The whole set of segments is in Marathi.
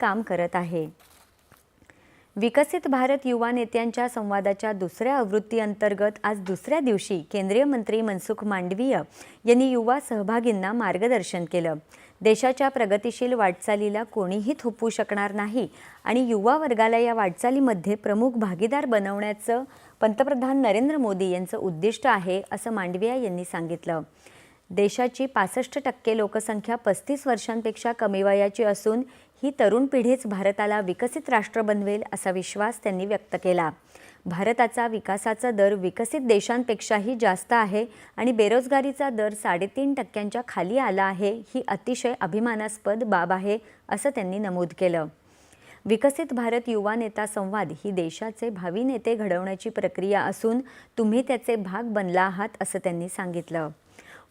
काम करत आहे। विकसित भारत युवा नेत्यांच्या संवादाच्या दुसऱ्या आवृत्तीअंतर्गत आज दुसऱ्या दिवशी केंद्रीय मंत्री मनसुख मांडवीय यांनी युवा सहभागींना मार्गदर्शन केलं। देशाच्या प्रगतिशील वाटचालीला कोणीही थोपवू शकणार नाही आणि युवा वर्गाला या वाटचालीमध्ये प्रमुख भागीदार बनवण्याचं पंतप्रधान नरेंद्र मोदी यांचं उद्दिष्ट आहे, असं मांडवीय यांनी सांगितलं। देशाची 65% लोकसंख्या 35 वर्षांपेक्षा कमी वयाची असून ही तरुण पिढीच भारताला विकसित राष्ट्र बनवेल असा विश्वास त्यांनी व्यक्त केला। भारताचा विकासाचा दर विकसित देशांपेक्षाही जास्त आहे आणि बेरोजगारीचा दर 3.5% खाली आला आहे। ही अतिशय अभिमानास्पद बाब आहे, असं त्यांनी नमूद केलं। विकसित भारत युवा नेता संवाद ही देशाचे भावी नेते घडवण्याची प्रक्रिया असून तुम्ही त्याचे भाग बनला आहात, असं त्यांनी सांगितलं।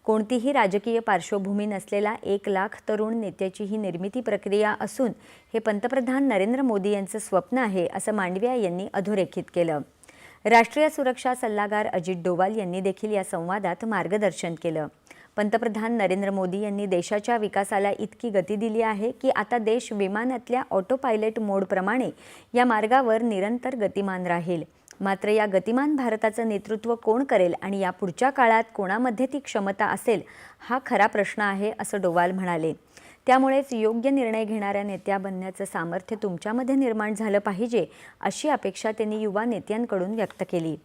कोणतीही राजकीय पार्श्वभूमी नसलेला 1 लाख तरुण नेत्याची ही निर्मिती प्रक्रिया असून हे पंतप्रधान नरेंद्र मोदी यांचं स्वप्न आहे, असं मांडवीय यांनी अधोरेखित केलं। राष्ट्रीय सुरक्षा सल्लागार अजित डोवाल यांनी देखील या संवादात मार्गदर्शन केलं। पंतप्रधान नरेंद्र मोदी यांनी देशाच्या विकासाला इतकी गती दिली आहे की आता देश विमानातल्या ऑटो पायलट मोडप्रमाणे या मार्गावर निरंतर गतिमान राहील। मात्र या गतिमान भारताचं नेतृत्व कोण करेल आणि या पुढच्या काळात कोणामध्ये ती क्षमता असेल, हा खरा प्रश्न आहे, असं डोवाल म्हणाले। त्यामुळेच योग्य निर्णय घेणाऱ्या नेत्या बनण्याचं सामर्थ्य तुमच्यामध्ये निर्माण झालं पाहिजे, अशी अपेक्षा त्यांनी युवा नेत्यांकडून व्यक्त केली।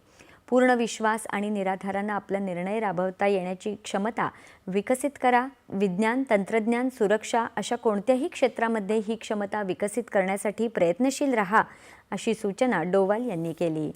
पूर्ण विश्वास आणि निराधारानं आपला निर्णय राबवता येण्याची क्षमता विकसित करा। विज्ञान, तंत्रज्ञान, सुरक्षा अशा कोणत्याही क्षेत्रामध्ये ही क्षमता विकसित करण्यासाठी प्रयत्नशील रहा, अशी सूचना डोवाल यांनी केली।